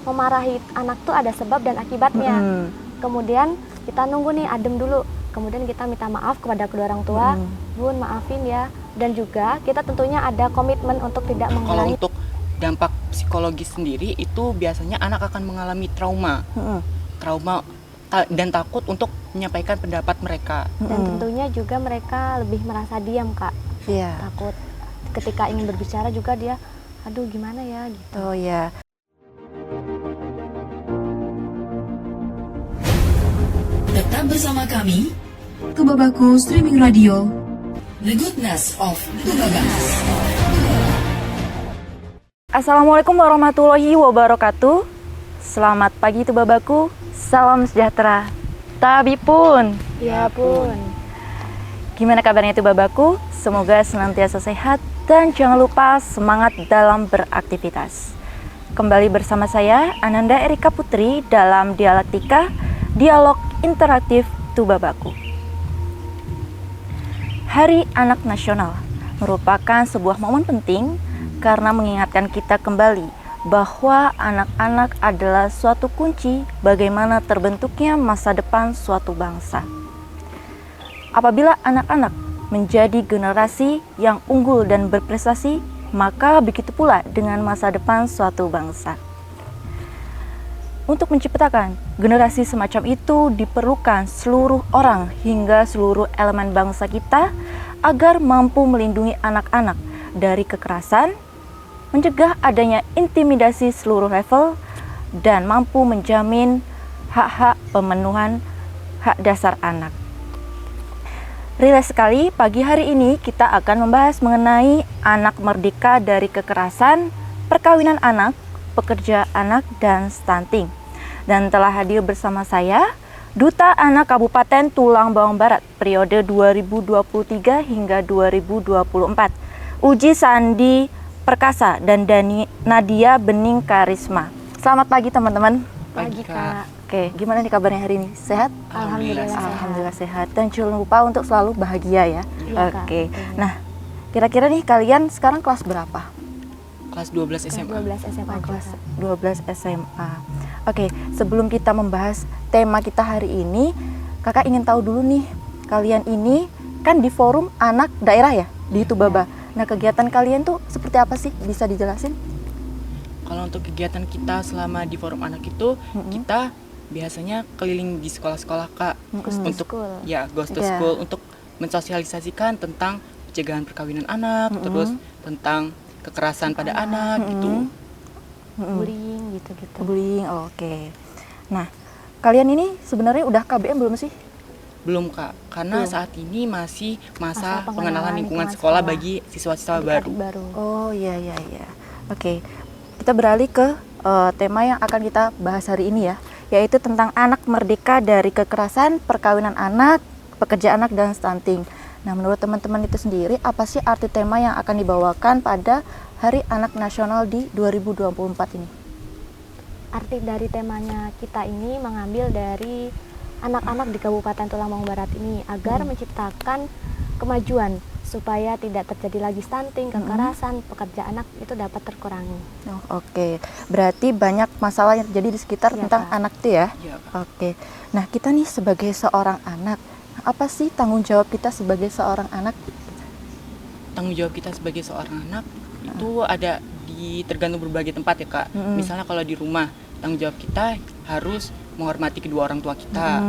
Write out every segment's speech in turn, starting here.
memarahi anak tuh ada sebab dan akibatnya. Kemudian kita nunggu nih, adem dulu. Kemudian kita minta maaf kepada kedua orang tua, Bun maafin ya. Dan juga kita tentunya ada komitmen untuk tidak Kalau mengulangi. untuk dampak psikologis sendiri itu biasanya anak akan mengalami trauma, dan takut untuk menyampaikan pendapat mereka. Dan tentunya juga mereka lebih merasa diam, Kak. Iya. Takut ketika ingin berbicara juga dia, aduh gimana ya gitu. Oh ya. Tetap bersama kami, Tubabaku Streaming Radio, The Goodness of Tubabas. Assalamualaikum warahmatullahi wabarakatuh. Selamat pagi Tubabaku, salam sejahtera. Tabi pun. Ya pun. Gimana kabarnya Tubabaku? Semoga senantiasa sehat dan jangan lupa semangat dalam beraktivitas. Kembali bersama saya Ananda Erika Putri dalam Dialektika, Dialog Interaktif Tubabaku. Hari Anak Nasional merupakan sebuah momen penting karena mengingatkan kita kembali bahwa anak-anak adalah suatu kunci bagaimana terbentuknya masa depan suatu bangsa. Apabila anak-anak menjadi generasi yang unggul dan berprestasi, maka begitu pula dengan masa depan suatu bangsa. Untuk menciptakan generasi semacam itu diperlukan seluruh orang hingga seluruh elemen bangsa kita agar mampu melindungi anak-anak dari kekerasan, mencegah adanya intimidasi seluruh level, dan mampu menjamin hak-hak pemenuhan hak dasar anak. Rileks sekali, pagi hari ini kita akan membahas mengenai anak merdeka dari kekerasan, perkawinan anak, pekerja anak, dan stunting. Dan telah hadir bersama saya, Duta Anak Kabupaten Tulang Bawang Barat periode 2023 hingga 2024, Uji Sandi Perkasa dan Nadia Bening Karisma. Selamat pagi teman-teman. Pagi, Kak. Oke, gimana nih kabarnya hari ini? Sehat? Alhamdulillah sehat. Alhamdulillah sehat. Dan jangan lupa untuk selalu bahagia ya. Iya, Kak. Oke. Nah, kira-kira nih kalian sekarang kelas berapa? Kelas 12 SMA. 12 SMA Kelas juga. 12 SMA. Oke, sebelum kita membahas tema kita hari ini, Kakak ingin tahu dulu nih, kalian ini kan di forum anak daerah ya di Tubaba. Nah, kegiatan kalian tuh seperti apa sih? Bisa dijelasin? Kalau untuk kegiatan kita selama di forum anak itu, kita biasanya keliling di sekolah-sekolah, Kak, untuk school. ya ghost to Iya. school untuk mensosialisasikan tentang pencegahan perkawinan anak, terus tentang kekerasan pada anak gitu. Bullying gitu-gitu. Bullying, oke. Nah, kalian ini sebenarnya udah KBM belum sih? Belum, Kak, karena saat ini masih masa Masa pengenalan lingkungan lingkungan sekolah sekolah. bagi siswa-siswa Adik-adik baru. baru. Oh iya iya iya. Oke, kita beralih ke tema yang akan kita bahas hari ini ya, yaitu tentang anak merdeka dari kekerasan, perkawinan anak, pekerja anak, dan stunting. Nah, menurut teman-teman itu sendiri, apa sih arti tema yang akan dibawakan pada Hari Anak Nasional di 2024 ini? Arti dari temanya kita ini mengambil dari anak-anak di Kabupaten Tulang Bawang Barat ini agar menciptakan kemajuan supaya tidak terjadi lagi stunting, kekerasan, pekerja anak itu dapat terkurangi. Oh, oke, berarti banyak masalah yang terjadi di sekitar Iya, tentang Kak. anak itu ya? Iya, Kak. Oke, nah kita nih sebagai seorang anak, apa sih tanggung jawab kita sebagai seorang anak? Tanggung jawab kita sebagai seorang anak itu ada tergantung berbagai tempat ya, Kak. Misalnya kalau di rumah, tanggung jawab kita harus menghormati kedua orang tua kita.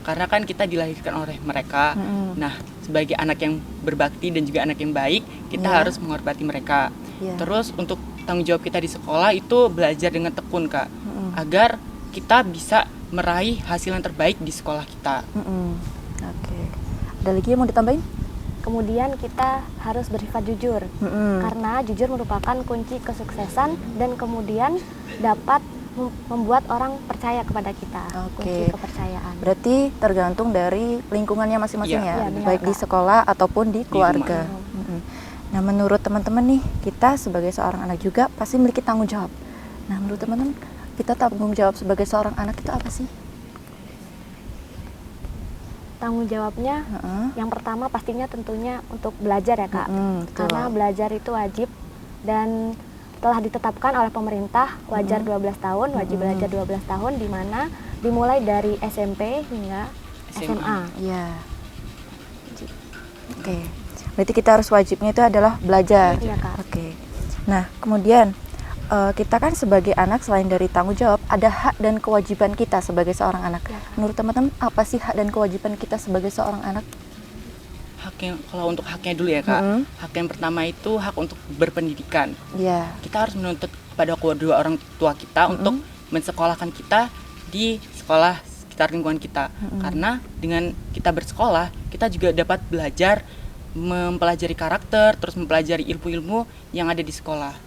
Karena kan kita dilahirkan oleh mereka. Nah, sebagai anak yang berbakti dan juga anak yang baik, kita harus menghormati mereka. Iya. Terus untuk tanggung jawab kita di sekolah itu belajar dengan tekun, Kak. Agar kita bisa meraih hasil yang terbaik di sekolah kita. Oke, ada lagi yang mau ditambahin? Kemudian kita harus bersifat jujur, karena jujur merupakan kunci kesuksesan dan kemudian dapat membuat orang percaya kepada kita. Oke. Kunci kepercayaan. Berarti tergantung dari lingkungannya masing-masing Iya. ya, Iya, benar, baik di Kak. sekolah ataupun di keluarga. rumah. Nah, menurut teman-teman nih, kita sebagai seorang anak juga pasti memiliki tanggung jawab. Nah, menurut teman-teman, kita tanggung jawab sebagai seorang anak itu apa sih? Tanggung jawabnya yang pertama pastinya tentunya untuk belajar ya, Kak. Betul. Karena belajar itu wajib dan telah ditetapkan oleh pemerintah wajar 12 tahun, wajib belajar 12 tahun, di mana dimulai dari SMP hingga SMA. Iya. Oke. Berarti kita harus wajibnya itu adalah belajar. Iya, Kak. Oke. Nah, kemudian kita kan sebagai anak selain dari tanggung jawab, ada hak dan kewajiban kita sebagai seorang anak. Ya. Menurut teman-teman, apa sih hak dan kewajiban kita sebagai seorang anak? Kalau untuk haknya dulu ya Kak, hak yang pertama itu hak untuk berpendidikan. Iya. Kita harus menuntut pada kedua orang tua kita untuk mensekolahkan kita di sekolah sekitar lingkungan kita. Karena dengan kita bersekolah, kita juga dapat belajar, mempelajari karakter, terus mempelajari ilmu-ilmu yang ada di sekolah.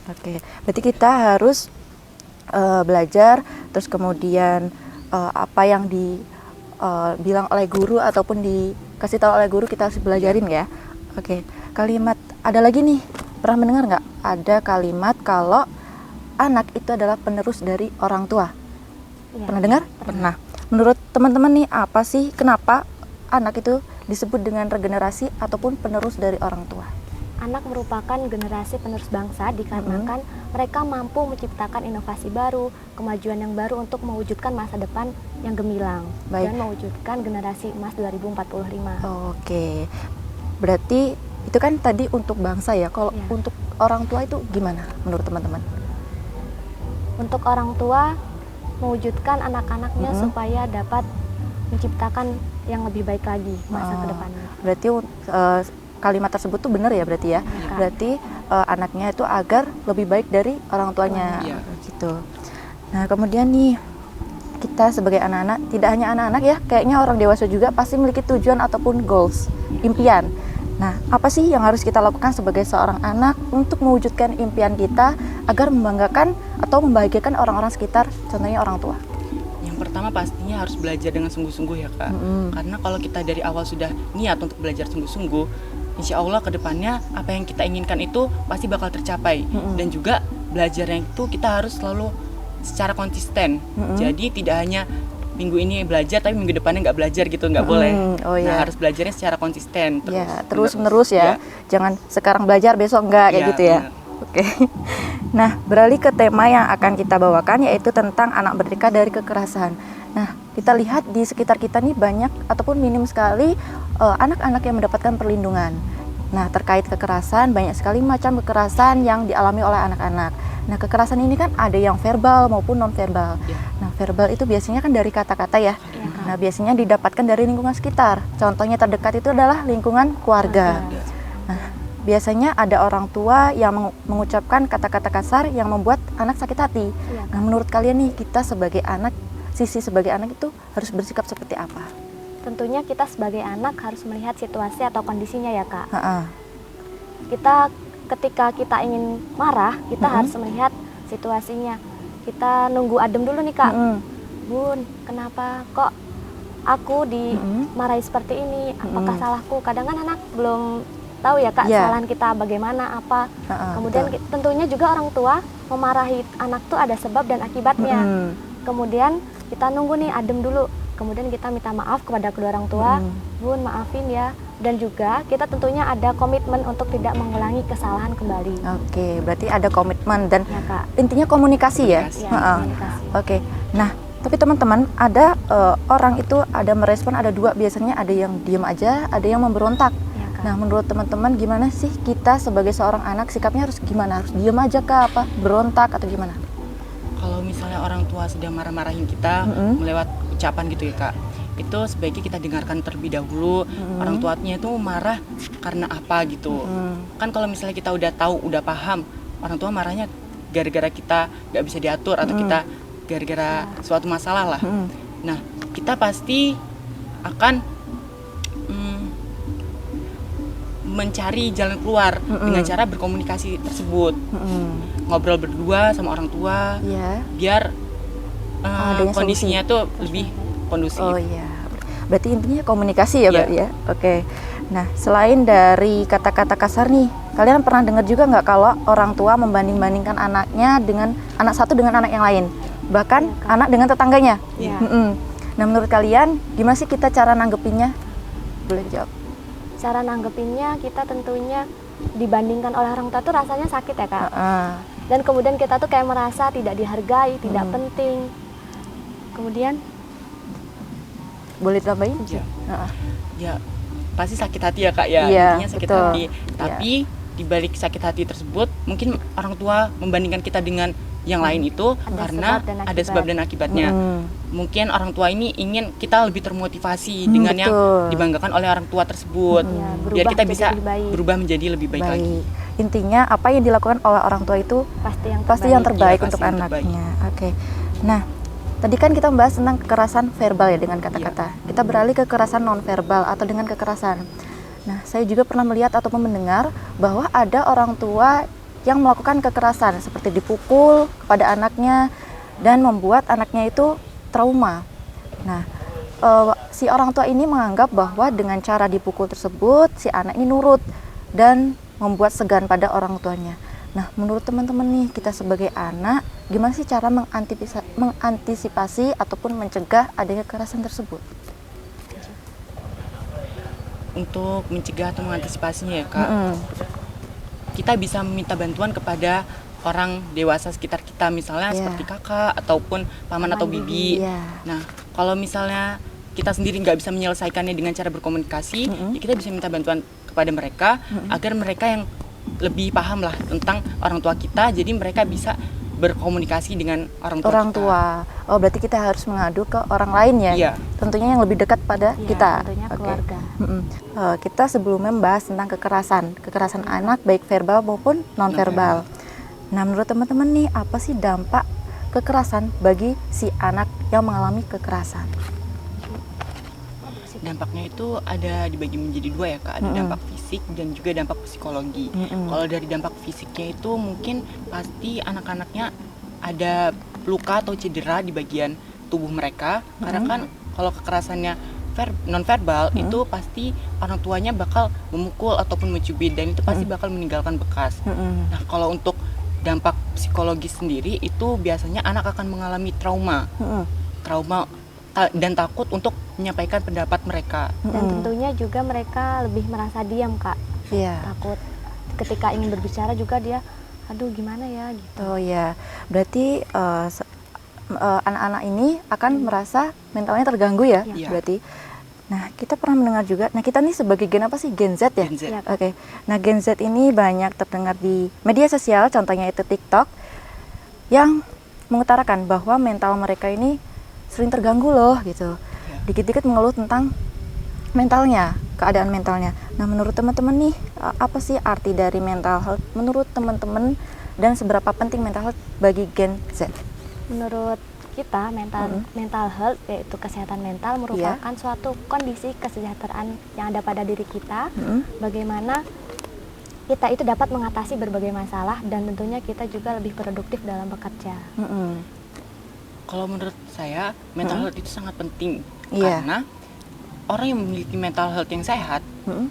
Oke, berarti kita harus belajar, terus kemudian apa yang dibilang oleh guru ataupun dikasih tahu oleh guru kita harus belajarin ya. Oke, kalimat ada lagi nih, pernah mendengar nggak? Ada kalimat kalau anak itu adalah penerus dari orang tua. Iya. Pernah dengar? Pernah. Menurut teman-teman nih, apa sih kenapa anak itu disebut dengan regenerasi ataupun penerus dari orang tua? Anak merupakan generasi penerus bangsa dikarenakan mereka mampu menciptakan inovasi baru, kemajuan yang baru untuk mewujudkan masa depan yang gemilang. Baik. Dan mewujudkan generasi emas 2045. Oke, berarti itu kan tadi untuk bangsa ya. Kalau Iya. untuk orang tua itu gimana menurut teman-teman? Untuk orang tua mewujudkan anak-anaknya supaya dapat menciptakan yang lebih baik lagi masa ke depannya. Berarti kalimat tersebut tuh benar ya berarti ya. Iya. Berarti anaknya itu agar lebih baik dari orang tuanya. Iya. Gitu. Nah, kemudian nih kita sebagai anak-anak, tidak hanya anak-anak ya, kayaknya orang dewasa juga pasti memiliki tujuan ataupun goals, impian. Nah, apa sih yang harus kita lakukan sebagai seorang anak untuk mewujudkan impian kita agar membanggakan atau membahagiakan orang-orang sekitar, contohnya orang tua? Yang pertama pastinya harus belajar dengan sungguh-sungguh ya Kak. Karena kalau kita dari awal sudah niat untuk belajar sungguh-sungguh, insya Allah ke depannya apa yang kita inginkan itu pasti bakal tercapai. Dan juga belajarnya itu kita harus selalu secara konsisten. Jadi tidak hanya minggu ini belajar tapi minggu depannya nggak belajar gitu, nggak boleh. Oh, iya. Nah, harus belajarnya secara konsisten Terus menerus ya. Jangan sekarang belajar besok enggak kayak Iya, gitu ya. benar. Oke. Nah, beralih ke tema yang akan kita bawakan yaitu tentang anak merdeka dari kekerasan. Nah, kita lihat di sekitar kita nih banyak ataupun minim sekali anak-anak yang mendapatkan perlindungan. Nah, terkait kekerasan, banyak sekali macam kekerasan yang dialami oleh anak-anak. Nah, kekerasan ini kan ada yang verbal maupun non-verbal. Ya. Nah, verbal itu biasanya kan dari kata-kata ya. Nah, biasanya didapatkan dari lingkungan sekitar. Contohnya terdekat itu adalah lingkungan keluarga. Nah, biasanya ada orang tua yang mengucapkan kata-kata kasar yang membuat anak sakit hati. Iya, Kak. Nah, menurut kalian nih, kita sebagai anak, sisi sebagai anak itu harus bersikap seperti apa? Tentunya kita sebagai anak harus melihat situasi atau kondisinya ya Kak. Ketika kita ingin marah, kita harus melihat situasinya. Kita nunggu adem dulu nih Kak. Bun, kenapa kok aku dimarahi seperti ini? Apakah salahku? Kadang kan anak belum tahu ya Kak, Yeah. kesalahan kita bagaimana, apa. Kemudian tentunya juga orang tua memarahi anak tuh ada sebab dan akibatnya. Kemudian kita nunggu nih adem dulu. Kemudian kita minta maaf kepada kedua orang tua. Bun, maafin ya. Dan juga kita tentunya ada komitmen untuk tidak mengulangi kesalahan kembali. Oke, berarti ada komitmen dan Ya Kak. intinya komunikasi ya. Komunikasi. Ya, komunikasi. Oke, nah tapi teman-teman ada orang itu ada merespon, ada dua biasanya, ada yang diem aja, ada yang memberontak. Ya, Kak. Nah, menurut teman-teman gimana sih kita sebagai seorang anak sikapnya harus gimana? Harus diem aja kah, apa berontak atau gimana? Kalau misalnya orang tua sedang marah-marahin kita melewat ucapan gitu ya Kak, itu sebaiknya kita dengarkan terlebih dahulu orang tuanya itu marah karena apa gitu. Kan kalau misalnya kita udah tahu, udah paham orang tua marahnya gara-gara kita nggak bisa diatur atau kita gara-gara suatu masalah lah. Nah, kita pasti akan mencari jalan keluar dengan cara berkomunikasi tersebut. Ngobrol berdua sama orang tua, Iya. biar Adanya kondisinya tuh lebih kondusif. Oh iya, berarti intinya komunikasi ya, Iya. Mbak ya. Oke. Nah, selain dari kata-kata kasar nih, kalian pernah dengar juga nggak kalau orang tua membanding-bandingkan anaknya dengan anak satu dengan anak yang lain, bahkan anak dengan tetangganya? Iya. Nah, menurut kalian gimana sih kita cara nanggepinnya? Boleh jawab. Cara nanggepinnya kita tentunya dibandingkan oleh orang tua tuh rasanya sakit ya Kak. Heeh. Dan kemudian kita tuh kayak merasa tidak dihargai, tidak penting. Kemudian Boleh tambahin? Ya. Heeh. Ya pasti sakit hati ya Kak ya, Iya, intinya sakit betul. hati. Tapi di balik sakit hati tersebut mungkin orang tua membandingkan kita dengan yang lain itu Ada karena sebab dan ada akibat. sebab dan akibatnya. Mungkin orang tua ini ingin kita lebih termotivasi dengan yang betul. dibanggakan oleh orang tua tersebut, Ya, biar berubah kita jadi bisa lebih baik. berubah menjadi lebih baik lagi. Baik. Intinya apa yang dilakukan oleh orang tua itu pasti yang terbaik. yang terbaik Iya, untuk pasti yang terbaik. anaknya. Oke. Nah, tadi kan kita membahas tentang kekerasan verbal ya dengan kata-kata. Kita beralih ke kekerasan nonverbal atau dengan kekerasan. Nah, saya juga pernah melihat ataupun mendengar bahwa ada orang tua yang melakukan kekerasan seperti dipukul kepada anaknya dan membuat anaknya itu trauma. Nah, si orang tua ini menganggap bahwa dengan cara dipukul tersebut si anak ini nurut dan membuat segan pada orang tuanya. Nah, menurut teman-teman nih, kita sebagai anak, gimana sih cara mengantisipasi ataupun mencegah adanya kekerasan tersebut? Untuk mencegah atau mengantisipasinya ya Kak, kita bisa meminta bantuan kepada orang dewasa sekitar kita, misalnya Iya. seperti kakak ataupun paman atau bibi. Iya. Nah, kalau misalnya kita sendiri nggak bisa menyelesaikannya dengan cara berkomunikasi, ya kita bisa minta bantuan kepada mereka agar mereka yang lebih paham lah tentang orang tua kita, jadi mereka bisa berkomunikasi dengan orang tua Orang kita. tua. Oh, berarti kita harus mengadu ke orang lain ya? Iya. Tentunya yang lebih dekat pada Iya, kita. tentunya Oke. keluarga. Kita sebelumnya membahas tentang kekerasan anak baik verbal maupun nonverbal. Nah, menurut teman-teman nih, apa sih dampak kekerasan bagi si anak yang mengalami kekerasan? Dampaknya itu ada dibagi menjadi dua ya Kak, ada dampak fisik dan juga dampak psikologi. Kalau dari dampak fisiknya itu mungkin pasti anak-anaknya ada luka atau cedera di bagian tubuh mereka, karena kan kalau kekerasannya nonverbal itu pasti orang tuanya bakal memukul ataupun mencubit dan itu pasti bakal meninggalkan bekas. Nah, kalau untuk dampak psikologis sendiri itu biasanya anak akan mengalami trauma dan takut untuk menyampaikan pendapat mereka. Dan tentunya juga mereka lebih merasa diam Kak. Iya. Takut ketika ingin berbicara juga dia, aduh gimana ya gitu. Oh ya, berarti anak-anak ini akan merasa mentalnya terganggu ya, Iya. berarti. Nah, kita pernah mendengar juga. Nah, kita nih sebagai gen apa sih? Gen Z ya? Gen Z. Iya. Oke. Nah, Gen Z ini banyak terdengar di media sosial, contohnya itu TikTok, yang mengutarakan bahwa mental mereka ini sering terganggu loh gitu. Dikit-dikit mengeluh tentang mentalnya, keadaan mentalnya. Nah, menurut teman-teman nih, apa sih arti dari mental health menurut teman-teman dan seberapa penting mental health bagi Gen Z? Menurut kita mental health yaitu kesehatan mental merupakan suatu kondisi kesejahteraan yang ada pada diri kita. Bagaimana kita itu dapat mengatasi berbagai masalah dan tentunya kita juga lebih produktif dalam bekerja. Kalau menurut saya mental health itu sangat penting Iya. karena orang yang memiliki mental health yang sehat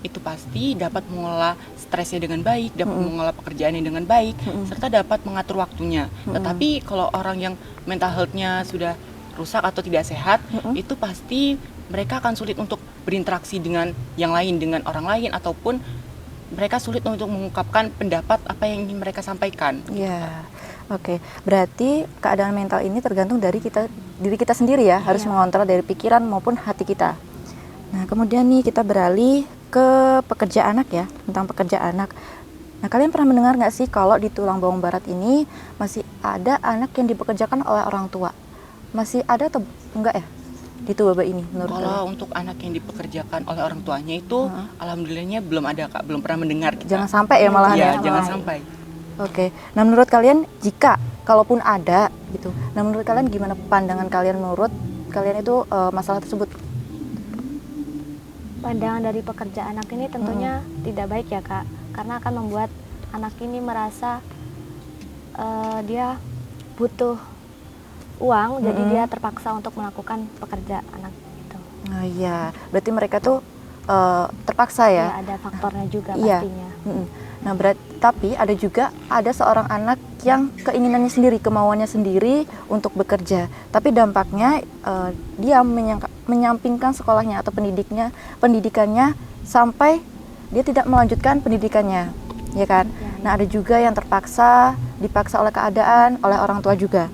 itu pasti dapat mengelola stresnya dengan baik, dapat mengelola pekerjaannya dengan baik, serta dapat mengatur waktunya. Tetapi kalau orang yang mental health-nya sudah rusak atau tidak sehat, itu pasti mereka akan sulit untuk berinteraksi dengan yang lain, dengan orang lain, ataupun mereka sulit untuk mengungkapkan pendapat apa yang ingin mereka sampaikan. Iya. Oke, berarti keadaan mental ini tergantung dari diri kita sendiri ya, harus mengontrol dari pikiran maupun hati kita. Nah, kemudian nih kita beralih ke pekerja anak ya, tentang pekerja anak. Nah, kalian pernah mendengar nggak sih kalau di Tulang Bawang Barat ini masih ada anak yang dipekerjakan oleh orang tua? Masih ada atau enggak ya di Tuwaba ini menurut Kalau kalian? untuk anak yang dipekerjakan oleh orang tuanya itu, alhamdulillahnya belum ada Kak, belum pernah mendengar kita. Jangan sampai ya malahan Iya, ya. jangan sampai. Oke, nah menurut kalian jika kalaupun ada gitu, nah menurut kalian gimana pandangan kalian menurut kalian itu masalah tersebut? Pandangan dari pekerja anak ini tentunya tidak baik ya Kak, karena akan membuat anak ini merasa dia butuh uang, jadi dia terpaksa untuk melakukan pekerja anak itu. Oh iya, berarti mereka tuh terpaksa ya? Ya, ada faktornya juga Iya. pastinya. Nah, tapi ada juga seorang anak yang keinginannya sendiri, kemauannya sendiri untuk bekerja. Tapi dampaknya dia menyampingkan sekolahnya atau pendidikannya sampai dia tidak melanjutkan pendidikannya. ya kan? Nah, ada juga yang dipaksa oleh keadaan, oleh orang tua juga.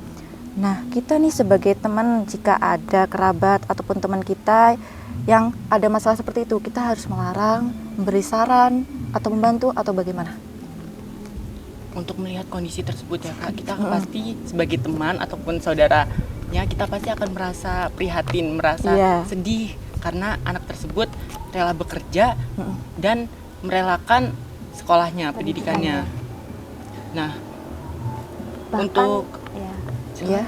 Nah, kita nih sebagai teman, jika ada kerabat ataupun teman kita yang ada masalah seperti itu, kita harus melarang, memberi saran, atau membantu, atau bagaimana? Untuk melihat kondisi tersebut ya Kak, kita pasti sebagai teman ataupun saudaranya, kita pasti akan merasa prihatin, merasa sedih karena anak tersebut rela bekerja dan merelakan sekolahnya, pendidikannya. Nah, Bahkan, untuk Ya.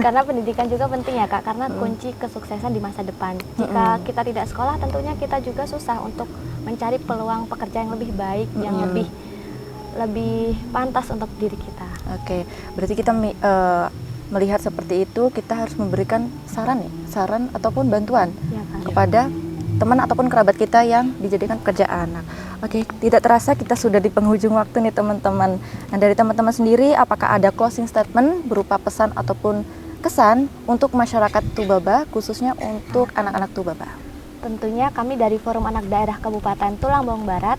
karena pendidikan juga penting ya Kak, karena kunci kesuksesan di masa depan. Jika kita tidak sekolah, tentunya kita juga susah untuk mencari peluang pekerjaan yang lebih baik, yang lebih pantas untuk diri kita. Oke, berarti kita melihat seperti itu, kita harus memberikan saran ataupun bantuan Ya, Kak. kepada teman ataupun kerabat kita yang dijadikan pekerja anak. Oke, tidak terasa kita sudah di penghujung waktu nih teman-teman. Nah, dari teman-teman sendiri, apakah ada closing statement berupa pesan ataupun kesan untuk masyarakat Tubaba, khususnya untuk anak-anak Tubaba? Tentunya kami dari Forum Anak Daerah Kabupaten Tulang Bawang Barat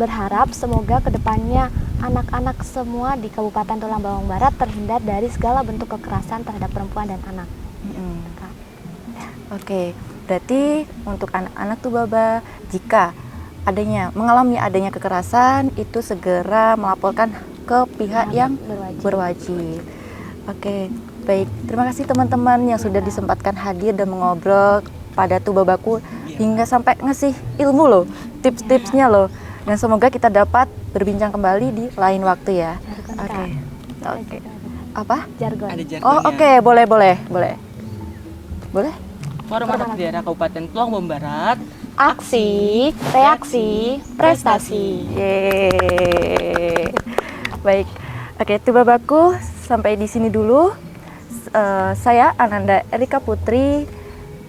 berharap semoga kedepannya anak-anak semua di Kabupaten Tulang Bawang Barat terhindar dari segala bentuk kekerasan terhadap perempuan dan anak. Kak. Oke, berarti untuk anak-anak Tubaba, jika mengalami adanya kekerasan, itu segera melaporkan ke pihak yang berwajib. Oke, baik. Terima kasih teman-teman yang sudah disempatkan hadir dan mengobrol pada Tubabaku hingga sampai ngasih ilmu loh, tips-tipsnya loh. Dan semoga kita dapat berbincang kembali di lain waktu ya. Oke. Apa? Jargon. ada jargonnya. Oh, oke, boleh. Forum Anak Daerah Kabupaten Tulang Bawang Barat. Aksi, reaksi, prestasi. Yeay. Baik. Oke, Tubabaku, sampai di sini dulu. Saya Ananda Erika Putri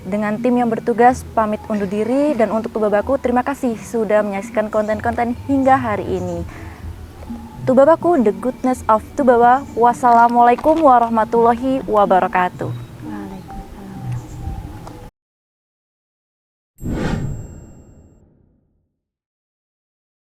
dengan tim yang bertugas pamit undur diri, dan untuk Tubabaku terima kasih sudah menyaksikan konten-konten hingga hari ini. Tubabaku, the goodness of Tubaba. Wassalamualaikum warahmatullahi wabarakatuh.